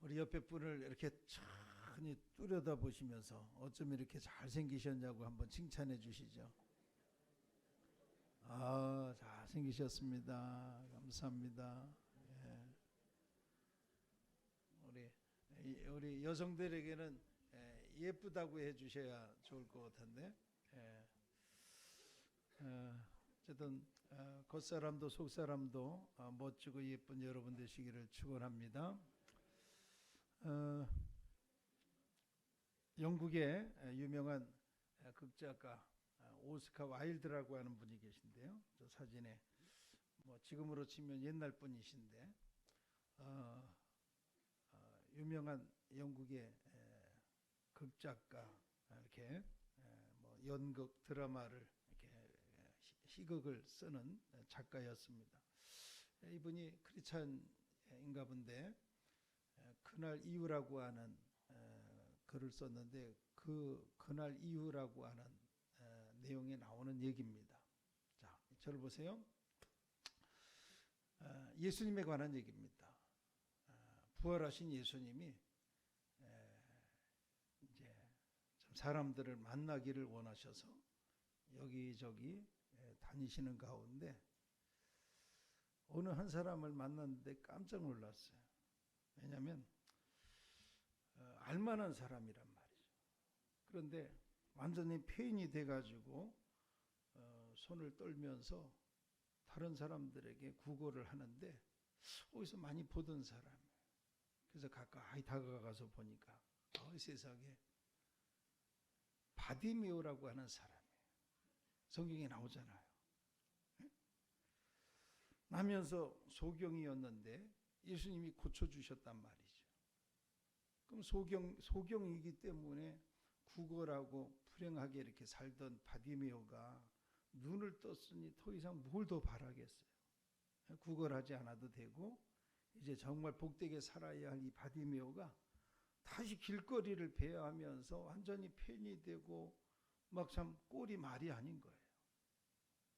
우리 옆에 분을 이렇게 천히 뚜려다 보시면서 어쩜 이렇게 잘생기셨냐고 한번 칭찬해 주시죠. 아, 잘생기셨습니다. 감사합니다. 예. 우리 여성들에게는 예쁘다고 해 주셔야 좋을 것 같은데. 예. 어쨌든 겉사람도 속사람도 멋지고 예쁜 여러분 되시기를 축원합니다. 영국의 유명한 극작가 오스카 와일드라고 하는 분이 계신데요. 저 사진에 지금으로 치면 옛날 분이신데 유명한 영국의 극작가, 이렇게 연극 드라마를 이렇게 희극을 쓰는 작가였습니다. 이분이 크리스찬인가 본데 그날 이후라고 하는 글을 썼는데 그날 이후라고 하는 내용에 나오는 얘기입니다. 자, 저를 보세요. 예수님에 관한 얘기입니다. 부활하신 예수님이 이제 좀 사람들을 만나기를 원하셔서 여기저기 다니시는 가운데 어느 한 사람을 만났는데 깜짝 놀랐어요. 왜냐하면 알만한 사람이란 말이죠. 그런데 완전히 폐인이 돼가지고 손을 떨면서 다른 사람들에게 구걸을 하는데 어디서 많이 보던 사람이에요. 그래서 가까이 다가가서 보니까 세상에 바디메오라고 하는 사람이에요. 성경에 나오잖아요. 나면서 소경이었는데 예수님이 고쳐주셨단 말이죠. 그럼 소경이기 때문에 구걸하고 불행하게 이렇게 살던 바디메오가 눈을 떴으니 더 이상 뭘 더 바라겠어요. 구걸하지 않아도 되고 이제 정말 복되게 살아야 할 이 바디메오가 다시 길거리를 배회하면서 완전히 폐인이 되고 막 참 꼴이 말이 아닌 거예요.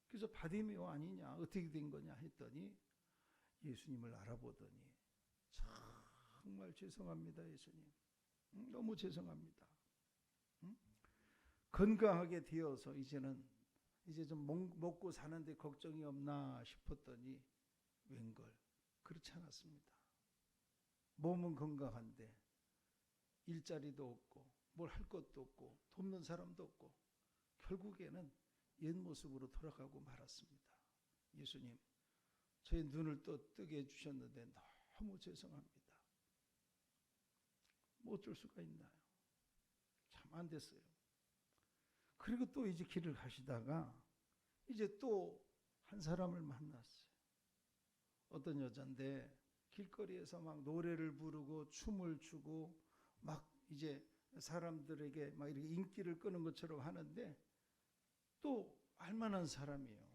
그래서 바디메오 아니냐, 어떻게 된 거냐 했더니 예수님을 알아보더니 정말 죄송합니다, 예수님. 너무 죄송합니다. 건강하게 되어서 이제 좀 먹고 사는데 걱정이 없나 싶었더니 웬걸 그렇지 않았습니다. 몸은 건강한데 일자리도 없고 뭘 할 것도 없고 돕는 사람도 없고 결국에는 옛 모습으로 돌아가고 말았습니다. 예수님, 저의 눈을 또 뜨게 해주셨는데 너무 죄송합니다. 뭐 어쩔 수가 있나요? 참 안 됐어요. 그리고 또 이제 길을 가시다가 이제 또 한 사람을 만났어요. 어떤 여잔데 길거리에서 막 노래를 부르고 춤을 추고 막 이제 사람들에게 막 이렇게 인기를 끄는 것처럼 하는데 또 알만한 사람이에요.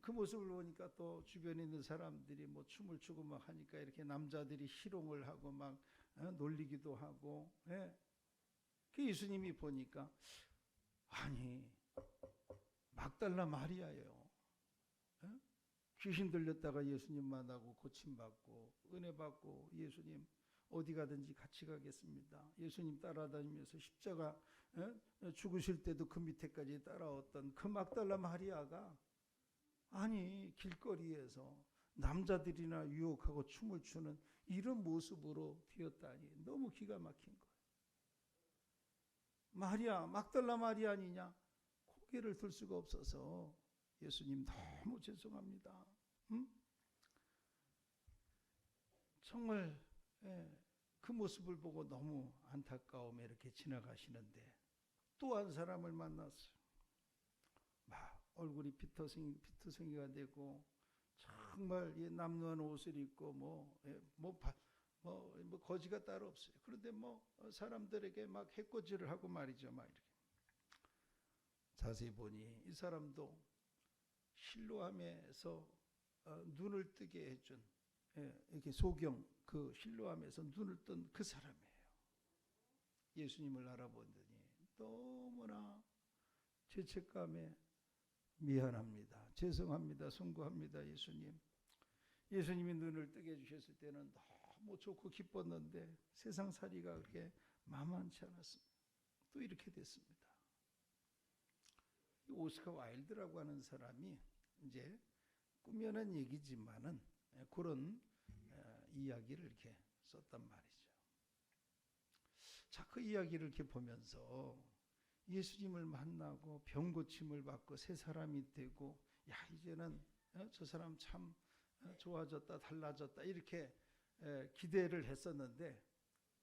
그 모습을 보니까 또 주변에 있는 사람들이 뭐 춤을 추고 막 하니까 이렇게 남자들이 희롱을 하고 막 놀리기도 하고. 그 예수님이 보니까 아니 막달라 마리아예요. 귀신 들렸다가 예수님 만나고 고침받고 은혜 받고 예수님 어디 가든지 같이 가겠습니다. 예수님 따라다니면서 십자가 죽으실 때도 그 밑에까지 따라왔던 그 막달라 마리아가 아니 길거리에서 남자들이나 유혹하고 춤을 추는 이런 모습으로 되었다니 너무 기가 막힌 거예요. 마리아, 막달라 마리아 아니냐? 고개를 들 수가 없어서 예수님 너무 죄송합니다. 정말 그 모습을 보고 너무 안타까움에 이렇게 지나가시는데 또 한 사람을 만났어요. 막 얼굴이 피터성이가 되고 정말 남루한 옷을 입고 거지가 따로 없어요. 그런데 사람들에게 막 해코지를 하고 말이죠. 막 이렇게. 자세히 보니 이 사람도 실로암에서 눈을 뜨게 해준 이렇게 소경 그 실로암에서 눈을 뜬 그 사람이에요. 예수님을 알아보더니 너무나 죄책감에 미안합니다. 죄송합니다. 송구합니다. 예수님. 예수님이 눈을 뜨게 해주셨을 때는 뭐 좋고 기뻤는데 세상살이가 그렇게 만만치 않았습니다. 또 이렇게 됐습니다. 오스카 와일드라고 하는 사람이 이제 꾸며낸 얘기지만은 그런 이야기를 이렇게 썼단 말이죠. 자, 그 이야기를 이렇게 보면서 예수님을 만나고 병 고침을 받고 새 사람이 되고, 야, 이제는 저 사람 참 좋아졌다, 달라졌다, 이렇게 기대를 했었는데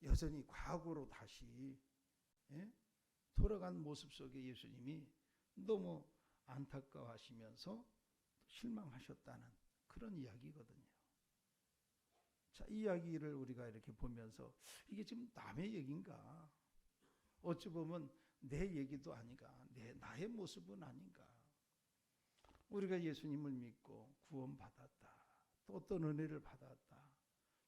여전히 과거로 다시 돌아간 모습 속에 예수님이 너무 안타까워하시면서 실망하셨다는 그런 이야기거든요. 자, 이 이야기를 우리가 이렇게 보면서 이게 지금 남의 얘기인가? 어찌 보면 내 얘기도 아닌가? 나의 모습은 아닌가? 우리가 예수님을 믿고 구원받았다. 또 어떤 은혜를 받았다.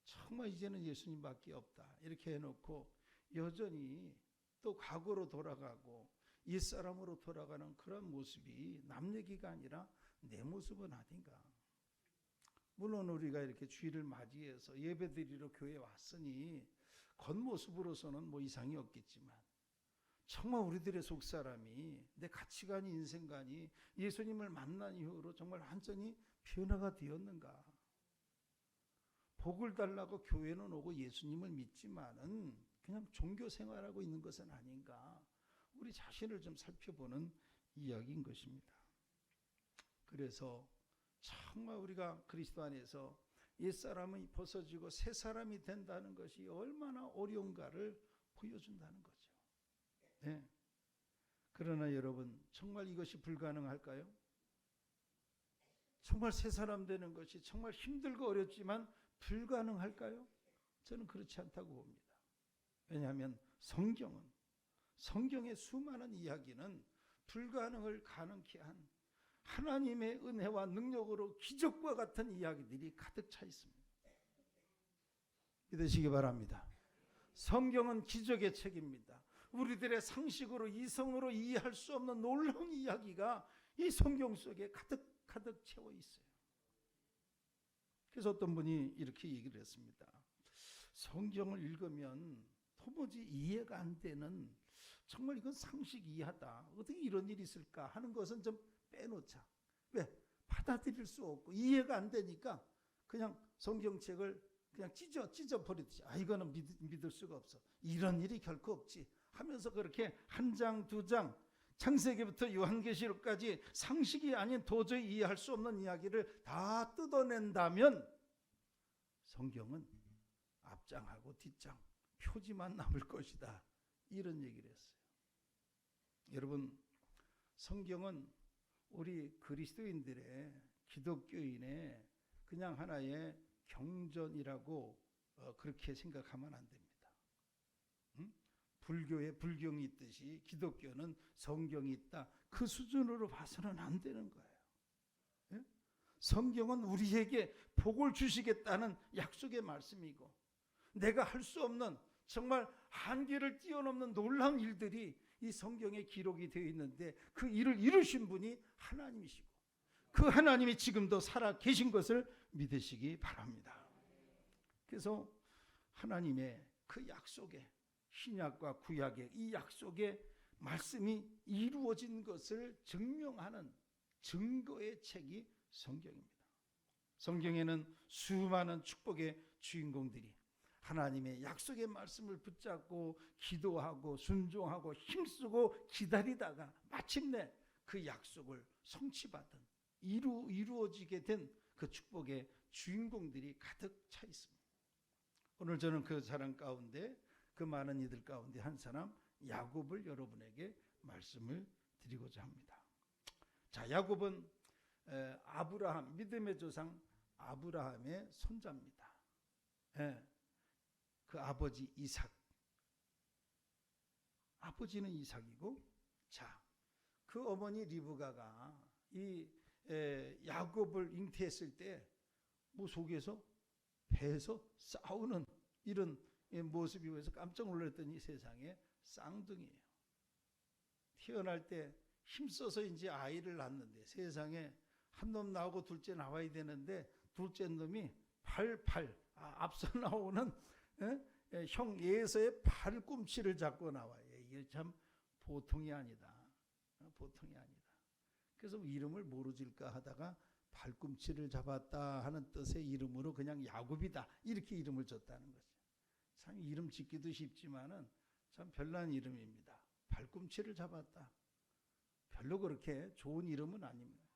정말 이제는 예수님밖에 없다. 이렇게 해놓고 여전히 또 과거로 돌아가고 옛사람으로 돌아가는 그런 모습이 남 얘기가 아니라 내 모습은 아닌가? 물론 우리가 이렇게 주일을 맞이해서 예배드리러 교회에 왔으니 겉모습으로서는 뭐 이상이 없겠지만 정말 우리들의 속사람이, 내 가치관이, 인생관이 예수님을 만난 이후로 정말 완전히 변화가 되었는가? 복을 달라고 교회는 오고 예수님을 믿지만은 그냥 종교 생활하고 있는 것은 아닌가? 우리 자신을 좀 살펴보는 이야기인 것입니다. 그래서 정말 우리가 그리스도 안에서 옛사람이 벗어지고 새 사람이 된다는 것이 얼마나 어려운가를 보여준다는 거죠. 네. 그러나 여러분, 정말 이것이 불가능할까요? 정말 새 사람 되는 것이 정말 힘들고 어렵지만 불가능할까요? 저는 그렇지 않다고 봅니다. 왜냐하면 성경의 수많은 이야기는 불가능을 가능케 한 하나님의 은혜와 능력으로 기적과 같은 이야기들이 가득 차 있습니다. 믿으시기 바랍니다. 성경은 기적의 책입니다. 우리들의 상식으로, 이성으로 이해할 수 없는 놀라운 이야기가 이 성경 속에 가득 채워 있어요. 그래서 어떤 분이 이렇게 얘기를 했습니다. 성경을 읽으면 도무지 이해가 안 되는, 정말 이건 상식 이하다, 어떻게 이런 일이 있을까 하는 것은 좀 빼놓자. 왜? 받아들일 수 없고 이해가 안 되니까 그냥 성경책을 그냥 찢어버리듯이, 이거는 믿을 수가 없어, 이런 일이 결코 없지 하면서 그렇게 한 장, 두 장, 창세기부터 요한계시록까지 상식이 아닌 도저히 이해할 수 없는 이야기를 다 뜯어낸다면 성경은 앞장하고 뒷장, 표지만 남을 것이다, 이런 얘기를 했어요. 여러분, 성경은 우리 그리스도인들의, 기독교인의 그냥 하나의 경전이라고 그렇게 생각하면 안 됩니다. 불교에 불경이 있듯이 기독교는 성경이 있다, 그 수준으로 봐서는 안 되는 거예요. 예? 성경은 우리에게 복을 주시겠다는 약속의 말씀이고, 내가 할 수 없는 정말 한계를 뛰어넘는 놀라운 일들이 이 성경에 기록이 되어 있는데 그 일을 이루신 분이 하나님이시고 그 하나님이 지금도 살아 계신 것을 믿으시기 바랍니다. 그래서 하나님의 그 약속에, 신약과 구약의 이 약속의 말씀이 이루어진 것을 증명하는 증거의 책이 성경입니다. 성경에는 수많은 축복의 주인공들이 하나님의 약속의 말씀을 붙잡고 기도하고 순종하고 힘쓰고 기다리다가 마침내 그 약속을 성취받은, 이루어지게 된 그 축복의 주인공들이 가득 차 있습니다. 오늘 저는 그 사람 가운데, 그 많은 이들 가운데 한 사람, 야곱을 여러분에게 말씀을 드리고자 합니다. 자, 야곱은 아브라함, 믿음의 조상 아브라함의 손자입니다. 그 아버지 이삭, 아버지는 이삭이고, 자, 그 어머니 리브가가 이 야곱을 잉태했을 때 뭐 속에서 배에서 싸우는 이런 모습이 보여서 깜짝 놀랐더니 세상에 쌍둥이에요. 태어날 때 힘써서 이제 아이를 낳는데 세상에 한 놈 나오고 둘째 나와야 되는데 둘째 놈이 앞서 나오는 형 에서의 팔꿈치를 잡고 나와요. 이게 참 보통이 아니다. 보통이 아니다. 그래서 이름을 뭐로 질까 하다가 팔꿈치를 잡았다 하는 뜻의 이름으로 그냥 야곱이다 이렇게 이름을 줬다는 거죠. 참 이름 짓기도 쉽지만은 참 별난 이름입니다. 팔꿈치를 잡았다. 별로 그렇게 좋은 이름은 아닙니다.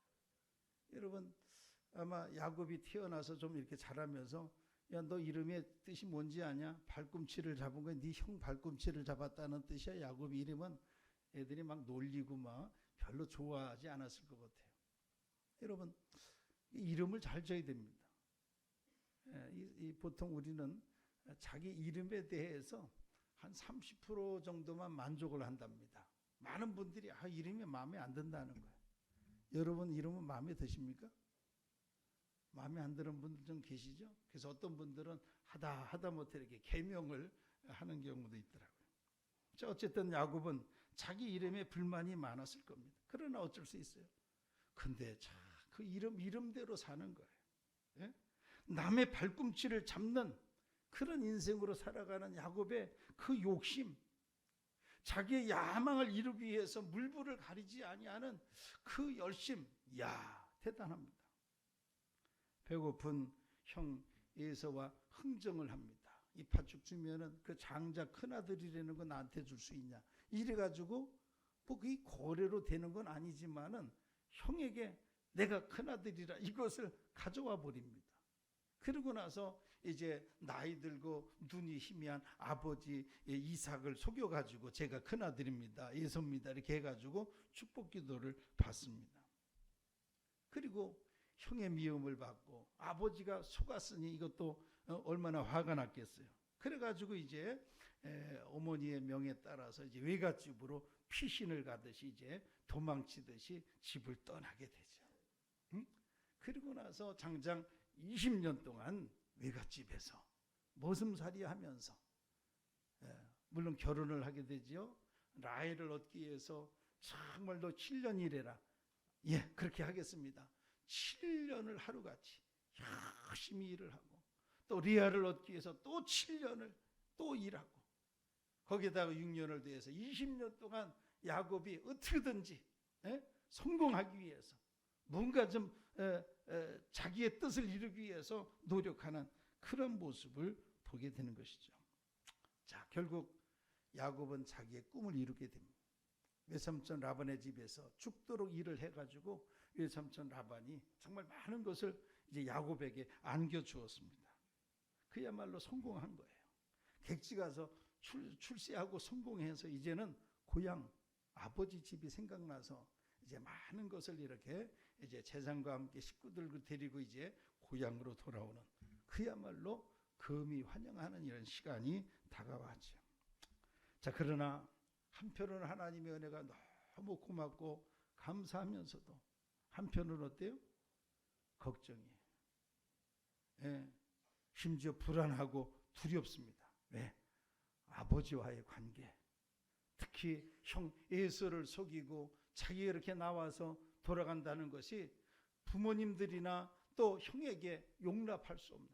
여러분 아마 야곱이 태어나서 좀 이렇게 자라면서 야, 너 이름의 뜻이 뭔지 아냐? 팔꿈치를 잡은 거야. 네 형 팔꿈치를 잡았다는 뜻이야. 야곱 이름은 애들이 막 놀리고 막 별로 좋아하지 않았을 것 같아요. 여러분 이름을 잘 줘야 됩니다. 보통 우리는 자기 이름에 대해서 한 30% 정도만 만족을 한답니다. 많은 분들이 이름이 마음에 안 든다는 거예요. 여러분 이름은 마음에 드십니까? 마음에 안 드는 분들 좀 계시죠? 그래서 어떤 분들은 하다 못해 이렇게 개명을 하는 경우도 있더라고요. 어쨌든 야곱은 자기 이름에 불만이 많았을 겁니다. 그러나 어쩔 수 있어요. 근데 그 이름대로 사는 거예요. 예? 남의 발꿈치를 잡는 그런 인생으로 살아가는 야곱의 그 욕심, 자기의 야망을 이루기 위해서 물불을 가리지 아니하는 그 열심, 대단합니다. 배고픈 형 에서와 흥정을 합니다. 이 팥죽 주면은 그 장자 큰아들이라는 거 나한테 줄 수 있냐? 이래가지고 뭐 그게 거래로 되는 건 아니지만은 형에게 내가 큰아들이라 이것을 가져와 버립니다. 그러고 나서 이제 나이 들고 눈이 희미한 아버지 이삭을 속여가지고 제가 큰아들입니다. 예서입니다. 이렇게 해가지고 축복 기도를 받습니다. 그리고 형의 미움을 받고 아버지가 속았으니 이것도 얼마나 화가 났겠어요. 그래가지고 이제 어머니의 명에 따라서 이제 외갓집으로 피신을 가듯이 이제 도망치듯이 집을 떠나게 되죠. 그리고 나서 장장 20년 동안 외갓집에서 머슴살이 하면서 물론 결혼을 하게 되죠. 라헬을 얻기 위해서 정말로 7년 일해라. 그렇게 하겠습니다. 7년을 하루같이 열심히 일을 하고 또 리아를 얻기 위해서 또 7년을 또 일하고 거기에다가 6년을 더해서 20년 동안 야곱이 어떻게든지 성공하기 위해서 뭔가 좀 자기의 뜻을 이루기 위해서 노력하는 그런 모습을 보게 되는 것이죠. 자, 결국 야곱은 자기의 꿈을 이루게 됩니다. 외삼촌 라반의 집에서 죽도록 일을 해가지고 외삼촌 라반이 정말 많은 것을 이제 야곱에게 안겨주었습니다. 그야말로 성공한 거예요. 객지 가서 출세하고 성공해서 이제는 고향 아버지 집이 생각나서 이제 많은 것을 이렇게 이제 재산과 함께 식구들을 데리고 이제 고향으로 돌아오는 그야말로 금이 환영하는 이런 시간이 다가왔죠. 자, 그러나 한편으로는 하나님의 은혜가 너무 고맙고 감사하면서도 한편으로는 어때요? 걱정이에요. 심지어 불안하고 두렵습니다. 왜? 아버지와의 관계, 특히 형 에서를 속이고 자기가 이렇게 나와서 돌아간다는 것이 부모님들이나 또 형에게 용납할 수 없는,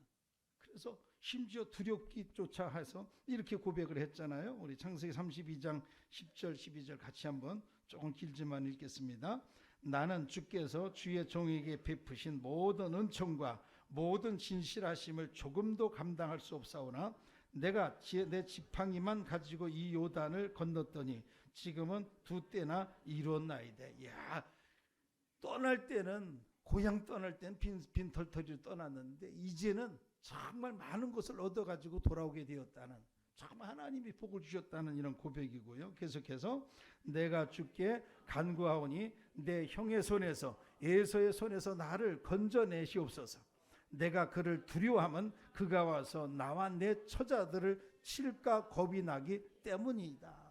그래서 심지어 두렵기조차 해서 이렇게 고백을 했잖아요. 우리 창세기 32장 10절 12절 같이 한번 조금 길지만 읽겠습니다. 나는 주께서 주의 종에게 베푸신 모든 은총과 모든 진실하심을 조금도 감당할 수 없사오나 내가 내 지팡이만 가지고 이 요단을 건넜더니 지금은 두 때나 이루었나이다. 떠날 때는 고향 떠날 때는 빈털터리로 떠났는데 이제는 정말 많은 것을 얻어가지고 돌아오게 되었다는, 정말 하나님이 복을 주셨다는 이런 고백이고요. 계속해서 내가 주께 간구하오니 내 형의 손에서 에서의 손에서 나를 건져내시옵소서. 내가 그를 두려워하면 그가 와서 나와 내 처자들을 칠까 겁이 나기 때문이다.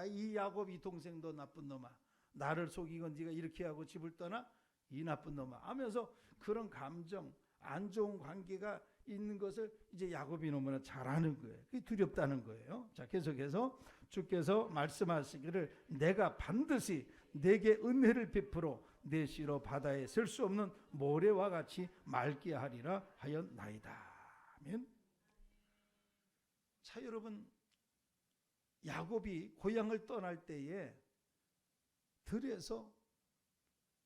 이 야곱 이 동생도 나쁜 놈아, 나를 속이고 네가 이렇게 하고 집을 떠나 이 나쁜 놈아 하면서 그런 감정, 안 좋은 관계가 있는 것을 이제 야곱이 너무나 잘 아는 거예요. 그게 두렵다는 거예요. 자, 계속해서 주께서 말씀하시기를 내가 반드시 내게 은혜를 베풀어 내 씨로 바다에 셀 수 없는 모래와 같이 맑게 하리라 하였나이다. 아멘. 자, 여러분, 야곱이 고향을 떠날 때에 들에서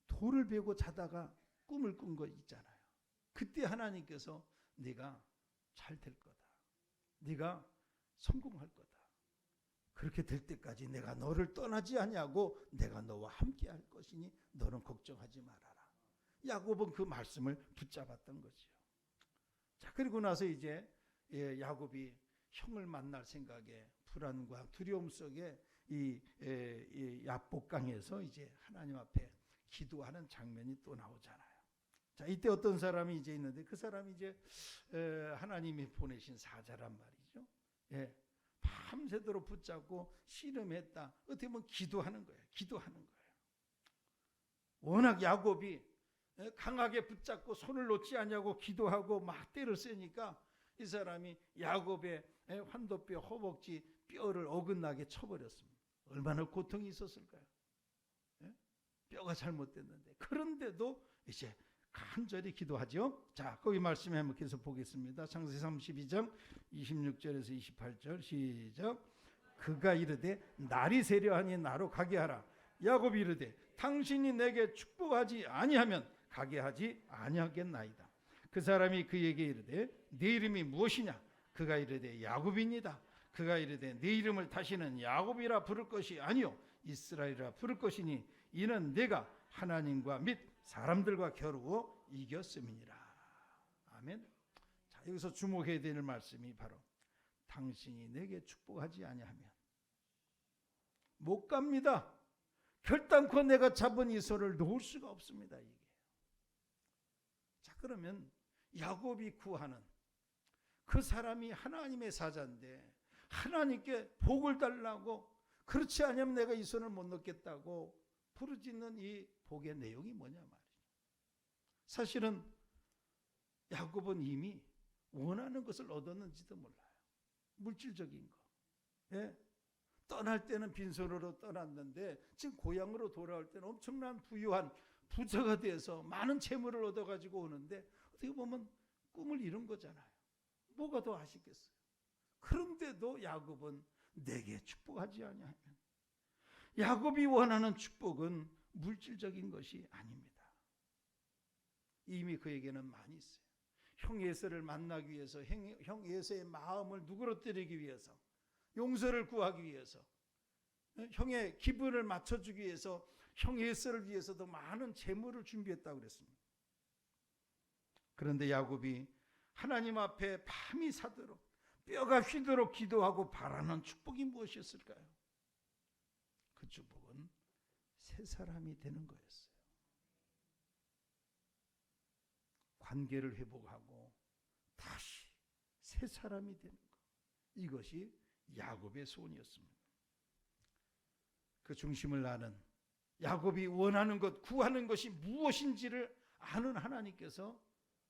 돌을 베고 자다가 꿈을 꾼 거 있잖아요. 그때 하나님께서 네가 잘 될 거다. 네가 성공할 거다. 그렇게 될 때까지 내가 너를 떠나지 아니하고 내가 너와 함께 할 것이니 너는 걱정하지 말아라. 야곱은 그 말씀을 붙잡았던 거죠. 자, 그리고 나서 이제 야곱이 형을 만날 생각에 불안과 두려움 속에 이 야복강에서 이제 하나님 앞에 기도하는 장면이 또 나오잖아요. 자, 이때 어떤 사람이 이제 있는데 그 사람이 이제 하나님이 보내신 사자란 말이죠. 예, 밤새도록 붙잡고 씨름했다. 어떻게 보면 기도하는 거예요. 기도하는 거예요. 워낙 야곱이 강하게 붙잡고 손을 놓지 않냐고 기도하고 막 때를 쓰니까 이 사람이 야곱의 환도뼈, 허벅지 뼈를 어긋나게 쳐버렸습니다. 얼마나 고통이 있었을까요? 뼈가 잘못됐는데. 그런데도 이제 간절히 기도하죠. 자, 거기 말씀에 한번 계속 보겠습니다. 창세기 32장 26절에서 28절 시작. 그가 이르되 날이 세려하니 나로 가게 하라. 야곱이 이르되 당신이 내게 축복하지 아니하면 가게 하지 아니하겠나이다. 그 사람이 그에게 이르되 네 이름이 무엇이냐? 그가 이르되 야곱이니이다. 그가 이르되 네 이름을 다시는 야곱이라 부를 것이 아니요 이스라엘이라 부를 것이니 이는 내가 하나님과 및 사람들과 겨루어 이겼음이니라. 아멘. 자, 여기서 주목해야 될 말씀이 바로 당신이 내게 축복하지 아니하면 못 갑니다. 결단코 내가 잡은 이 손을 놓을 수가 없습니다. 이게. 자, 그러면 야곱이 구하는 그 사람이 하나님의 사자인데 하나님께 복을 달라고 그렇지 않으면 내가 이 손을 못 놓겠다고 부르짖는 이 복의 내용이 뭐냐 말이죠. 사실은 야곱은 이미 원하는 것을 얻었는지도 몰라요. 물질적인 거. 예? 떠날 때는 빈손으로 떠났는데 지금 고향으로 돌아올 때는 엄청난 부유한 부자가 돼서 많은 재물을 얻어가지고 오는데 어떻게 보면 꿈을 이룬 거잖아요. 뭐가 더 아쉽겠어요. 그런데도 야곱은 내게 축복하지 아니하면 야곱이 원하는 축복은 물질적인 것이 아닙니다. 이미 그에게는 많이 있어요. 형 에서를 만나기 위해서 형 에서의 마음을 누그러뜨리기 위해서 용서를 구하기 위해서 형의 기분을 맞춰주기 위해서 형 에서를 위해서도 많은 재물을 준비했다고 그랬습니다. 그런데 야곱이 하나님 앞에 밤이 새도록 뼈가 휘도록 기도하고 바라는 축복이 무엇이었을까요? 그 축복은 새 사람이 되는 거였어요. 관계를 회복하고 다시 새 사람이 되는 것. 이것이 야곱의 소원이었습니다. 그 중심을 아는 야곱이 원하는 것, 구하는 것이 무엇인지를 아는 하나님께서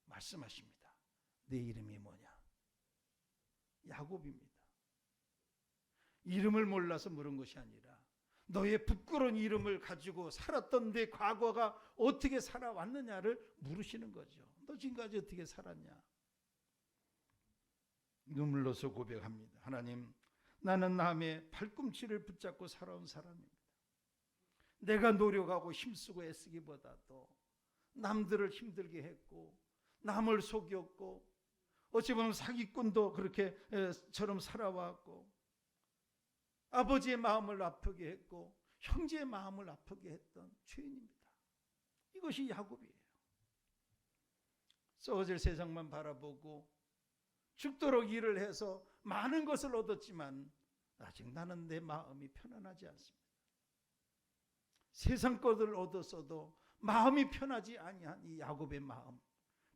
말씀하십니다. 내 이름이 뭐냐? 야곱입니다. 이름을 몰라서 물은 것이 아니라 너의 부끄러운 이름을 가지고 살았던 내 과거가 어떻게 살아왔느냐를 물으시는 거죠. 너 지금까지 어떻게 살았냐? 눈물로서 고백합니다. 하나님, 나는 남의 발꿈치를 붙잡고 살아온 사람입니다. 내가 노력하고 힘쓰고 애쓰기보다도 남들을 힘들게 했고 남을 속였고 어찌 보면 사기꾼도 그렇게 처럼 살아왔고 아버지의 마음을 아프게 했고 형제의 마음을 아프게 했던 죄인입니다. 이것이 야곱이에요. 썩어질 세상만 바라보고 죽도록 일을 해서 많은 것을 얻었지만 아직 나는 내 마음이 편안하지 않습니다. 세상 것을 얻었어도 마음이 편하지 아니한 이 야곱의 마음,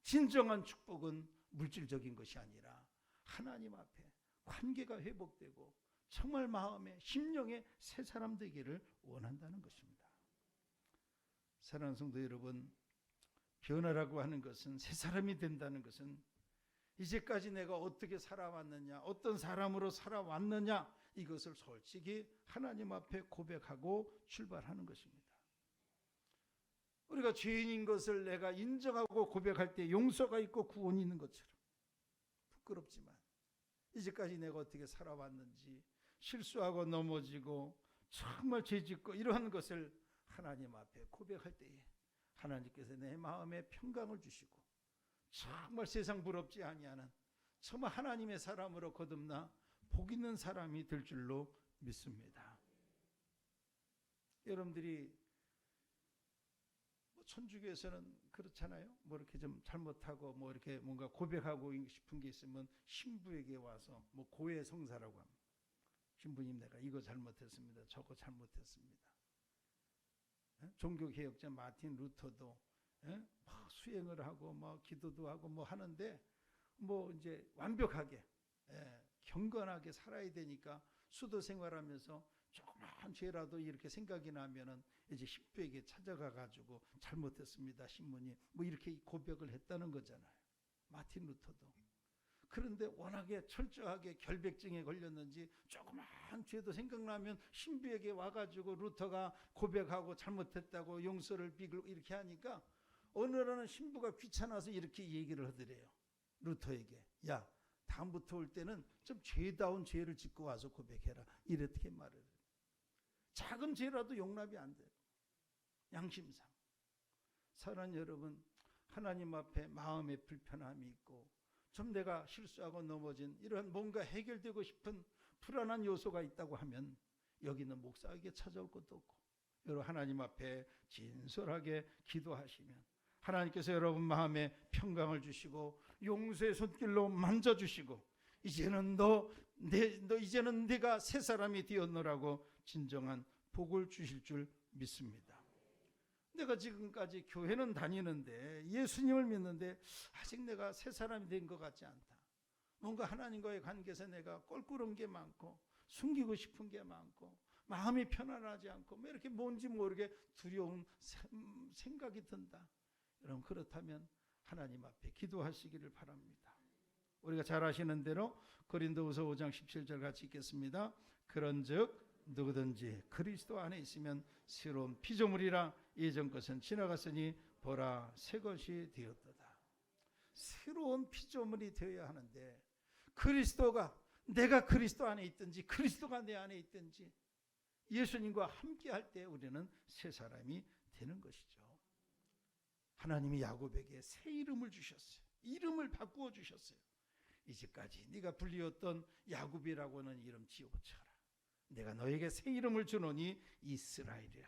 진정한 축복은 물질적인 것이 아니라 하나님 앞에 관계가 회복되고 정말 마음에 심령에 새 사람 되기를 원한다는 것입니다. 사랑하는 성도 여러분, 변화라고 하는 것은, 새 사람이 된다는 것은 이제까지 내가 어떻게 살아왔느냐, 어떤 사람으로 살아왔느냐, 이것을 솔직히 하나님 앞에 고백하고 출발하는 것입니다. 우리가 죄인인 것을 내가 인정하고 고백할 때 용서가 있고 구원이 있는 것처럼 부끄럽지만 이제까지 내가 어떻게 살아왔는지, 실수하고 넘어지고 정말 죄짓고 이러한 것을 하나님 앞에 고백할 때에 하나님께서 내 마음에 평강을 주시고 정말 세상 부럽지 아니하는 정말 하나님의 사람으로 거듭나 복 있는 사람이 될 줄로 믿습니다. 여러분들이 천주교에서는 그렇잖아요. 뭐 이렇게 좀 잘못하고 뭐 이렇게 뭔가 고백하고 싶은 게 있으면 신부에게 와서 뭐 고해 성사라고 합니다. 신부님, 내가 이거 잘못했습니다. 저거 잘못했습니다. 종교개혁자 마틴 루터도 막 수행을 하고 뭐 기도도 하고 뭐 하는데 뭐 이제 완벽하게 경건하게 살아야 되니까 수도 생활하면서 조그만 죄라도 이렇게 생각이 나면은 이제 신부에게 찾아가 가지고 잘못했습니다, 신부님, 뭐 이렇게 고백을 했다는 거잖아요. 마틴 루터도. 그런데 워낙에 철저하게 결백증에 걸렸는지 조그만 죄도 생각나면 신부에게 와가지고 루터가 고백하고 잘못했다고 용서를 비고 이렇게 하니까 어느 날은 신부가 귀찮아서 이렇게 얘기를 하더래요. 루터에게, 야, 다음부터 올 때는 좀 죄다운 죄를 짓고 와서 고백해라, 이렇게 말을 해요. 작은 죄라도 용납이 안 돼요. 양심상. 사랑하는 여러분, 하나님 앞에 마음의 불편함이 있고 좀 내가 실수하고 넘어진 이런 뭔가 해결되고 싶은 불안한 요소가 있다고 하면 여기는 목사에게 찾아올 것도 없고, 여러분 하나님 앞에 진솔하게 기도하시면 하나님께서 여러분 마음에 평강을 주시고 용서의 손길로 만져주시고 이제는 이제는 네가 새 사람이 되었노라고 진정한 복을 주실 줄 믿습니다. 내가 지금까지 교회는 다니는데 예수님을 믿는데 아직 내가 새 사람이 된 것 같지 않다. 뭔가 하나님과의 관계에서 내가 껄끄러운 게 많고 숨기고 싶은 게 많고 마음이 편안하지 않고 뭐 이렇게 뭔지 모르게 두려운 생각이 든다. 여러분 그렇다면 하나님 앞에 기도하시기를 바랍니다. 우리가 잘 아시는 대로 고린도후서 5장 17절 같이 읽겠습니다. 그런즉 누구든지 그리스도 안에 있으면 새로운 피조물이라, 예전 것은 지나갔으니 보라 새 것이 되었도다. 새로운 피조물이 되어야 하는데 내가 그리스도 안에 있든지 그리스도가 내 안에 있든지 예수님과 함께 할 때 우리는 새 사람이 되는 것이죠. 하나님이 야곱에게 새 이름을 주셨어요. 이름을 바꾸어 주셨어요. 이제까지 네가 불리웠던 야곱이라고는 이름 지워쳐라. 내가 너에게 새 이름을 주노니 이스라엘이라.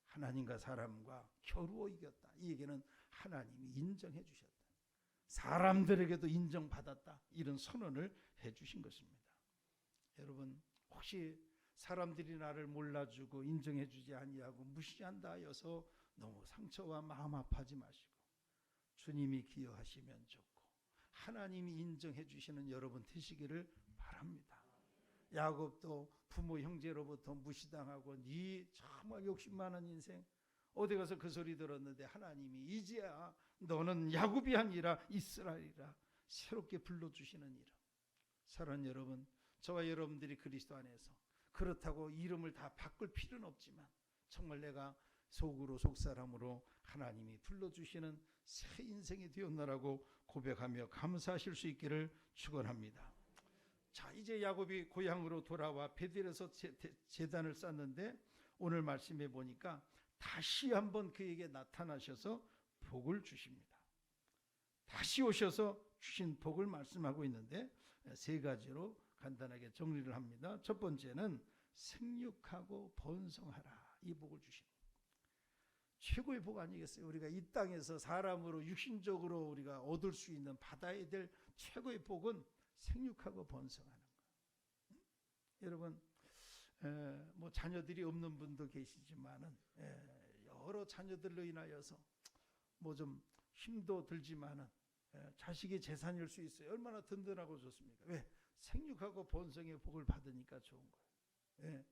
하나님과 사람과 겨루어 이겼다. 이 얘기는 하나님이 인정해 주셨다. 사람들에게도 인정받았다. 이런 선언을 해 주신 것입니다. 여러분 혹시 사람들이 나를 몰라주고 인정해 주지 아니하고 무시한다 하여서 너무 상처와 마음 아파하지 마시고 주님이 기여하시면 좋고 하나님이 인정해 주시는 여러분 되시기를 바랍니다. 야곱도 부모 형제로부터 무시당하고 네 정말 욕심 많은 인생 어디 가서 그 소리 들었는데 하나님이 이제야 너는 야곱이 아니라 이스라엘이라 새롭게 불러주시는 이름. 사랑하는 여러분, 저와 여러분들이 그리스도 안에서 그렇다고 이름을 다 바꿀 필요는 없지만 정말 내가 속으로 속사람으로 하나님이 불러주시는 새 인생이 되었나라고 고백하며 감사하실 수 있기를 축원합니다. 자, 이제 야곱이 고향으로 돌아와 베델에서 제단을 쌓는데 오늘 말씀해 보니까 다시 한번 그에게 나타나셔서 복을 주십니다. 다시 오셔서 주신 복을 말씀하고 있는데 세 가지로 간단하게 정리를 합니다. 첫 번째는 생육하고 번성하라, 이 복을 주십니다. 최고의 복 아니겠어요? 우리가 이 땅에서 사람으로 육신적으로 우리가 얻을 수 있는 받아야 될 최고의 복은 생육하고 번성하는 거. 여러분 뭐 자녀들이 없는 분도 계시지만은 여러 자녀들로 인하여서 뭐 좀 힘도 들지만은 자식이 재산일 수 있어요. 얼마나 든든하고 좋습니까? 왜? 생육하고 번성의 복을 받으니까 좋은 거예요.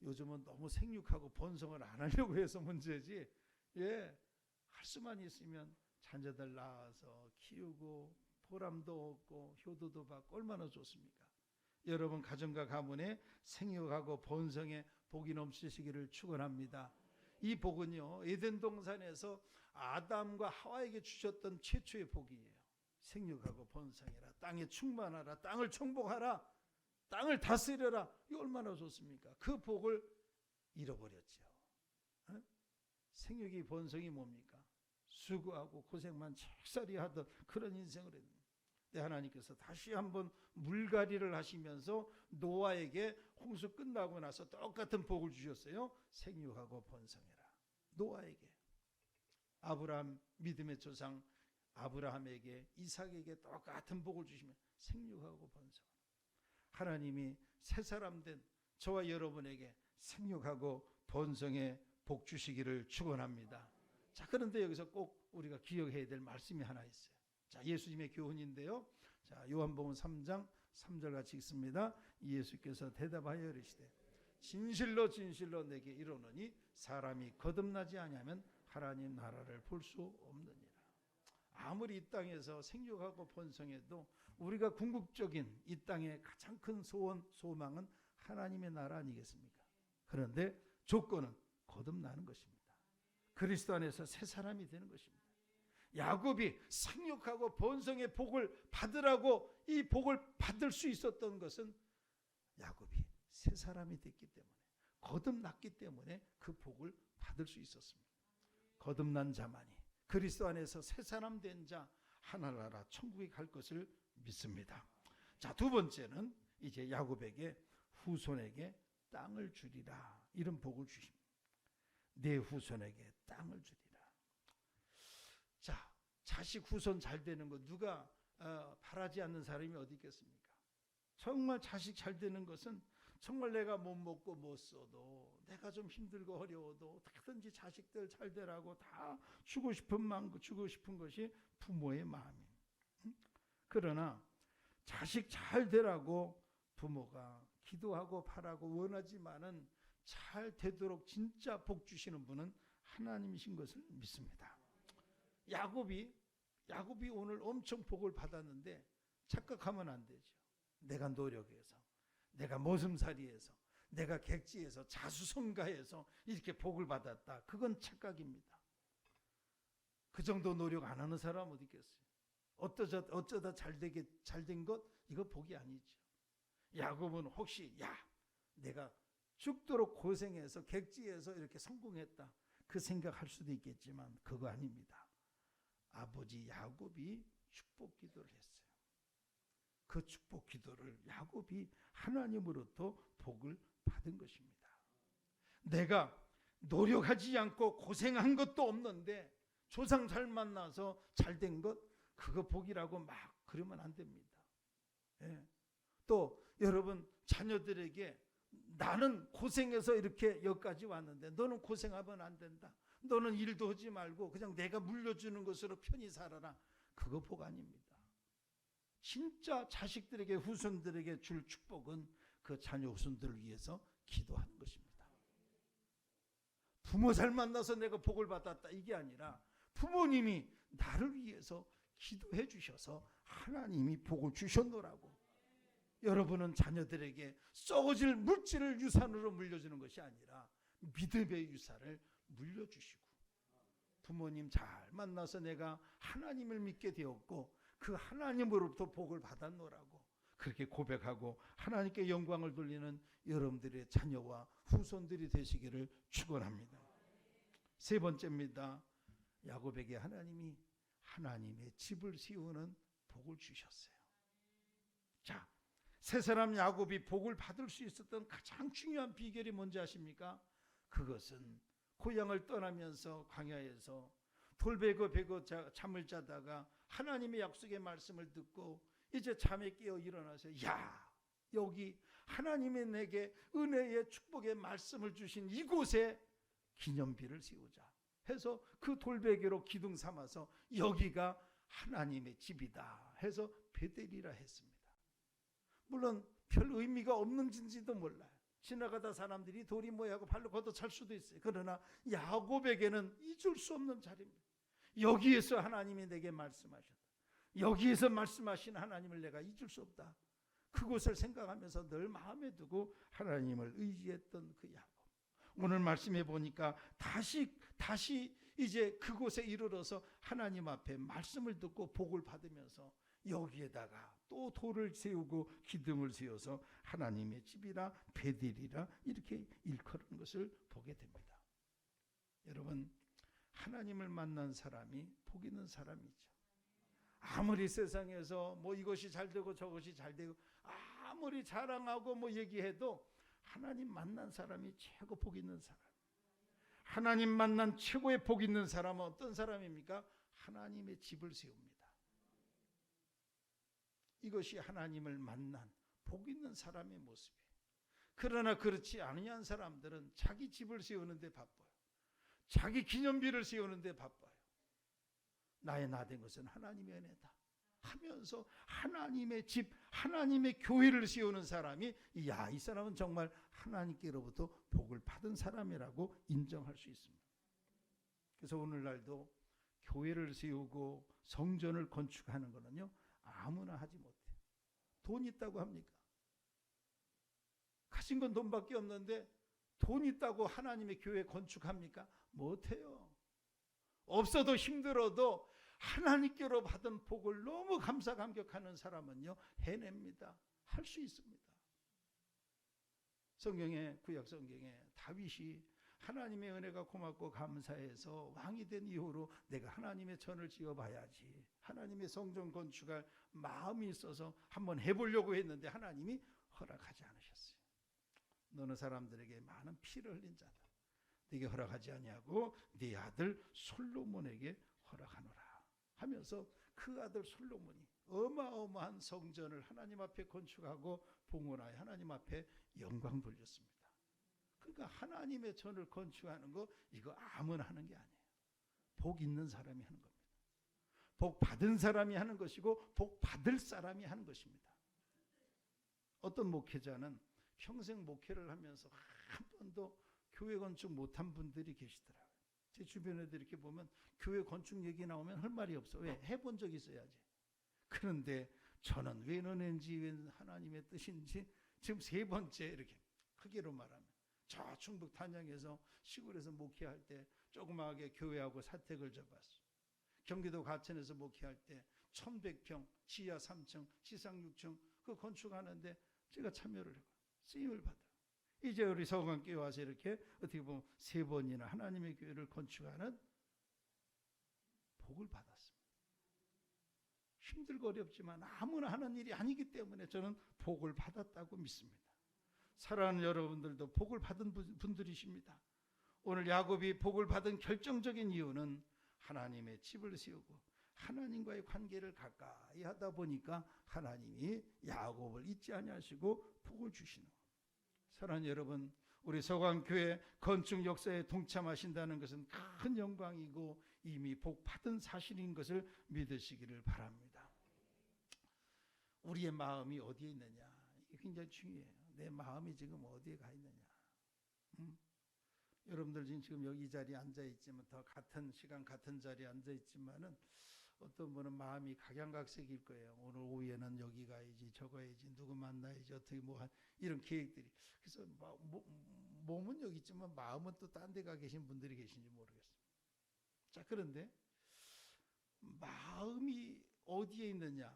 요즘은 너무 생육하고 번성을 안 하려고 해서 문제지. 할 수만 있으면 자녀들 낳아서 키우고 보람도 얻고 효도도 받고 얼마나 좋습니까? 여러분 가정과 가문에 생육하고 번성의 복이 넘치시기를 축원합니다. 이 복은요 에덴 동산에서 아담과 하와에게 주셨던 최초의 복이에요. 생육하고 번성해라, 땅에 충만하라, 땅을 정복하라, 땅을 다스려라. 이 얼마나 좋습니까? 그 복을 잃어버렸죠. 생육이 번성이 뭡니까? 수고하고 고생만 책살이 하던 그런 인생을 했는데 하나님께서 다시 한번 물갈이를 하시면서 노아에게 홍수 끝나고 나서 똑같은 복을 주셨어요. 생육하고 번성해라. 노아에게, 아브라함 믿음의 조상 아브라함에게, 이삭에게 똑같은 복을 주시면 생육하고 번성하라. 하나님이 새 사람 된 저와 여러분에게 생육하고 번성의 복 주시기를 축원합니다. 자, 그런데 여기서 꼭 우리가 기억해야 될 말씀이 하나 있어요. 자, 예수님의 교훈인데요. 자, 요한복음 3장 3절 같이 읽습니다. 예수께서 대답하여 이르시되 진실로 진실로 내게 이르노니 사람이 거듭나지 아니하면 하나님 나라를 볼 수 없느니라. 아무리 이 땅에서 생육하고 번성해도 우리가 궁극적인 이 땅의 가장 큰 소원, 소망은 하나님의 나라 아니겠습니까? 그런데 조건은 거듭나는 것입니다. 그리스도 안에서 새 사람이 되는 것입니다. 야곱이 생육하고 번성의 복을 받으라고 이 복을 받을 수 있었던 것은 야곱이 새 사람이 됐기 때문에, 거듭났기 때문에 그 복을 받을 수 있었습니다. 거듭난 자만이, 그리스도 안에서 새 사람 된 자 하늘나라 천국에 갈 것을 믿습니다. 자, 두 번째는 이제 야곱에게 후손에게 땅을 주리라, 이런 복을 주십니다. 내 후손에게 땅을 주리라. 자, 자식 후손 잘 되는 거 누가 바라지 않는 사람이 어디 있겠습니까? 정말 자식 잘 되는 것은 정말 내가 못 먹고 못 써도, 내가 좀 힘들고 어려워도 어떻게든지 자식들 잘 되라고 다 주고 싶은 마음, 주고 싶은 것이 부모의 마음입니다. 그러나 자식 잘 되라고 부모가 기도하고 바라고 원하지만은 잘 되도록 진짜 복 주시는 분은 하나님이신 것을 믿습니다. 야곱이 오늘 엄청 복을 받았는데 착각하면 안 되죠. 내가 노력해서, 내가 모슴살이해서, 내가 객지에서 자수성가해서 이렇게 복을 받았다. 그건 착각입니다. 그 정도 노력 안 하는 사람 어디 있겠어요? 어쩌다 잘 된 것, 이거 복이 아니죠. 야곱은 혹시 내가 죽도록 고생해서 객지에서 이렇게 성공했다, 그 생각할 수도 있겠지만 그거 아닙니다. 아버지 야곱이 축복 기도를 했어요. 그 축복 기도를 야곱이 하나님으로부터 복을 받은 것입니다. 내가 노력하지 않고 고생한 것도 없는데 조상 잘 만나서 잘 된 것, 그거 복이라고 막 그러면 안 됩니다. 예. 또 여러분 자녀들에게 나는 고생해서 이렇게 여기까지 왔는데 너는 고생하면 안 된다, 너는 일도 하지 말고 그냥 내가 물려주는 것으로 편히 살아라, 그거 복 아닙니다. 진짜 자식들에게, 후손들에게 줄 축복은 그 자녀 후손들을 위해서 기도하는 것입니다. 부모 잘 만나서 내가 복을 받았다, 이게 아니라 부모님이 나를 위해서 기도해 주셔서 하나님이 복을 주셨노라고. 여러분은 자녀들에게 썩어질 물질을 유산으로 물려주는 것이 아니라 믿음의 유산을 물려주시고, 부모님 잘 만나서 내가 하나님을 믿게 되었고 그 하나님으로부터 복을 받았노라고 그렇게 고백하고 하나님께 영광을 돌리는 여러분들의 자녀와 후손들이 되시기를 축원합니다. 세 번째입니다. 야곱에게 하나님이 하나님의 집을 세우는 복을 주셨어요. 자, 세 사람 야곱이 복을 받을 수 있었던 가장 중요한 비결이 뭔지 아십니까? 그것은 고향을 떠나면서 광야에서 돌베고 잠을 자다가 하나님의 약속의 말씀을 듣고 이제 잠에 깨어 일어나서 여기 하나님의 내게 은혜의 축복의 말씀을 주신 이곳에 기념비를 세우자 해서 그 돌베개로 기둥 삼아서 여기가 하나님의 집이다 해서 베델이라 했습니다. 물론 별 의미가 없는지도 몰라요. 지나가다 사람들이 돌이 뭐하고 발로 걷어찰 수도 있어요. 그러나 야곱에게는 잊을 수 없는 자리입니다. 여기에서 하나님이 내게 말씀하셨다, 여기에서 말씀하신 하나님을 내가 잊을 수 없다, 그곳을 생각하면서 늘 마음에 두고 하나님을 의지했던 그 야곱. 오늘 말씀해 보니까 다시 이제 그곳에 이르러서 하나님 앞에 말씀을 듣고 복을 받으면서 여기에다가 또 돌을 세우고 기둥을 세워서 하나님의 집이라 베델이라 이렇게 일컬은 것을 보게 됩니다. 여러분, 하나님을 만난 사람이 복 있는 사람이죠. 아무리 세상에서 뭐 이것이 잘 되고 저것이 잘 되고 아무리 자랑하고 뭐 얘기해도 하나님 만난 사람이 최고 복 있는 사람. 하나님 만난 최고의 복 있는 사람은 어떤 사람입니까? 하나님의 집을 세웁니다. 이것이 하나님을 만난 복 있는 사람의 모습이에요. 그러나 그렇지 아니한 사람들은 자기 집을 세우는데 바빠요. 자기 기념비를 세우는데 바빠요. 나의 나된 것은 하나님의 은혜다 하면서 하나님의 집, 하나님의 교회를 세우는 사람이 이 사람은 정말 하나님께로부터 복을 받은 사람이라고 인정할 수 있습니다. 그래서 오늘날도 교회를 세우고 성전을 건축하는 것은요, 아무나 하지 못해요. 돈 있다고 합니까? 가진 건 돈밖에 없는데 돈 있다고 하나님의 교회 건축합니까? 못해요. 없어도 힘들어도 하나님께로 받은 복을 너무 감사 감격하는 사람은요, 해냅니다. 할 수 있습니다. 성경에, 구약 성경에 다윗이 하나님의 은혜가 고맙고 감사해서 왕이 된 이후로 내가 하나님의 전을 지어봐야지, 하나님의 성전 건축할 마음이 있어서 한번 해보려고 했는데 하나님이 허락하지 않으셨어요. 너는 사람들에게 많은 피를 흘린 자다. 네게 허락하지 아니하고 네 아들 솔로몬에게 허락하노라 하면서 그 아들 솔로몬이 어마어마한 성전을 하나님 앞에 건축하고 봉헌하여 하나님 앞에 영광 돌렸습니다. 그러니까 하나님의 전을 건축하는 거 이거 아무나 하는 게 아니에요. 복 있는 사람이 하는 겁니다. 복 받은 사람이 하는 것이고 복 받을 사람이 하는 것입니다. 어떤 목회자는 평생 목회를 하면서 한 번도 교회 건축 못한 분들이 계시더라고요. 제 주변에도 이렇게 보면 교회 건축 얘기 나오면 할 말이 없어. 왜? 해본 적 있어야지. 그런데 저는 왜 은혜인지 왜 하나님의 뜻인지 지금 3번째 이렇게 크게로 말하면 저 충북 단양에서 시골에서 목회할 때 조그마하게 교회하고 사택을 접었어요. 경기도 과천에서 목회할 때 1100평 지하 3층 지상 6층 그 건축하는데 제가 참여를 하고 쓰임을 받아요. 이제 우리 서강교회 와서 이렇게 어떻게 보면 3번이나 하나님의 교회를 건축하는 복을 받았습니다. 힘들고 어렵지만 아무나 하는 일이 아니기 때문에 저는 복을 받았다고 믿습니다. 사랑하는 여러분들도 복을 받은 분들이십니다. 오늘 야곱이 복을 받은 결정적인 이유는 하나님의 집을 세우고 하나님과의 관계를 가까이 하다 보니까 하나님이 야곱을 잊지 아니하시고 복을 주시는 거예요. 사랑하는 여러분, 우리 서강교회 건축 역사에 동참하신다는 것은 큰 영광이고 이미 복 받은 사실인 것을 믿으시기를 바랍니다. 우리의 마음이 어디에 있느냐, 이게 굉장히 중요해요. 내 마음이 지금 어디에 가 있느냐. 여러분들 지금 여기 이 자리에 앉아있지만 더 같은 시간 같은 자리에 앉아있지만은 어떤 분은 마음이 각양각색일 거예요. 오늘 오후에는 여기 가야지 저거 해야지 누구 만나야지 어떻게 뭐 이런 계획들이. 그래서 몸은 여기 있지만 마음은 또 딴 데 가 계신 분들이 계신지 모르겠어요. 자, 그런데 마음이 어디에 있느냐,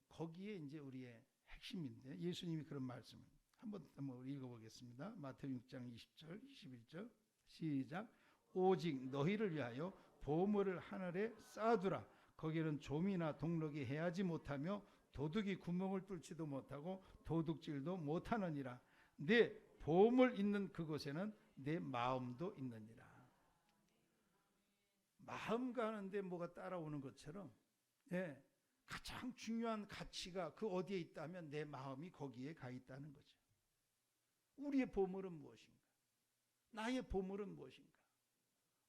거기에 이제 우리의 핵심인데 예수님이 그런 말씀을 한번 읽어보겠습니다. 마태복음 6장 20절 21절 시작. 오직 너희를 위하여 보물을 하늘에 쌓아두라. 거기는 좀이나 동록이 해하지 못하며 도둑이 구멍을 뚫지도 못하고 도둑질도 못하느니라. 내 보물 있는 그곳에는 내 마음도 있느니라. 마음 가는데 뭐가 따라오는 것처럼 가장 중요한 가치가 그 어디에 있다면 내 마음이 거기에 가 있다는 거죠. 우리의 보물은 무엇인가? 나의 보물은 무엇인가?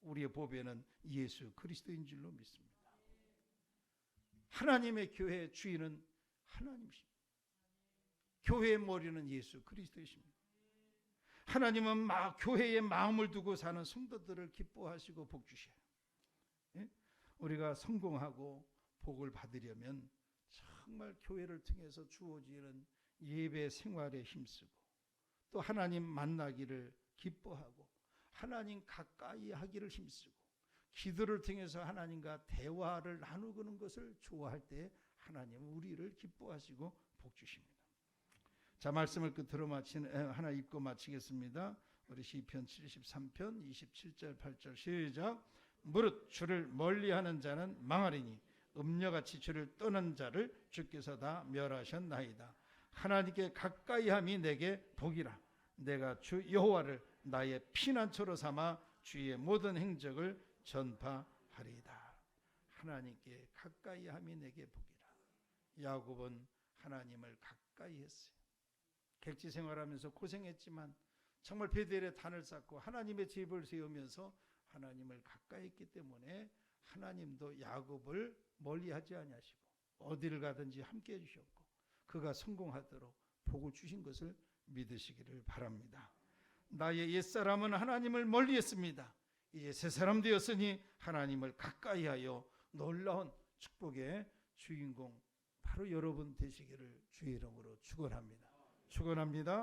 우리의 보배는 예수 그리스도인 줄로 믿습니다. 하나님의 교회의 주인은 하나님이십니다. 교회의 머리는 예수 그리스도이십니다. 하나님은 교회에 마음을 두고 사는 성도들을 기뻐하시고 복 주셔요. 우리가 성공하고 복을 받으려면 정말 교회를 통해서 주어지는 예배 생활에 힘쓰고 또 하나님 만나기를 기뻐하고 하나님 가까이 하기를 힘쓰고 기도를 통해서 하나님과 대화를 나누는 것을 좋아할 때 하나님은 우리를 기뻐하시고 복 주십니다. 자, 말씀을 끝으로 하나 읽고 마치겠습니다. 우리 시편 73편 27절 8절 시작. 무릇 주를 멀리하는 자는 망하리니 음녀같이 주를 떠난 자를 주께서 다 멸하셨나이다. 하나님께 가까이함이 내게 복이라. 내가 주 여호와를 나의 피난처로 삼아 주의 모든 행적을 전파하리이다. 하나님께 가까이함이 내게 복이라. 야곱은 하나님을 가까이 했어요. 객지 생활하면서 고생했지만 정말 베델에 단을 쌓고 하나님의 집을 세우면서 하나님을 가까이 했기 때문에 하나님도 야곱을 멀리하지 아니하시고 어디를 가든지 함께 해주셨고 그가 성공하도록 복을 주신 것을 믿으시기를 바랍니다. 나의 옛사람은 하나님을 멀리했습니다. 이제 새 사람 되었으니 하나님을 가까이하여 놀라운 축복의 주인공 바로 여러분 되시기를 주의 이름으로 축원합니다. 축원합니다.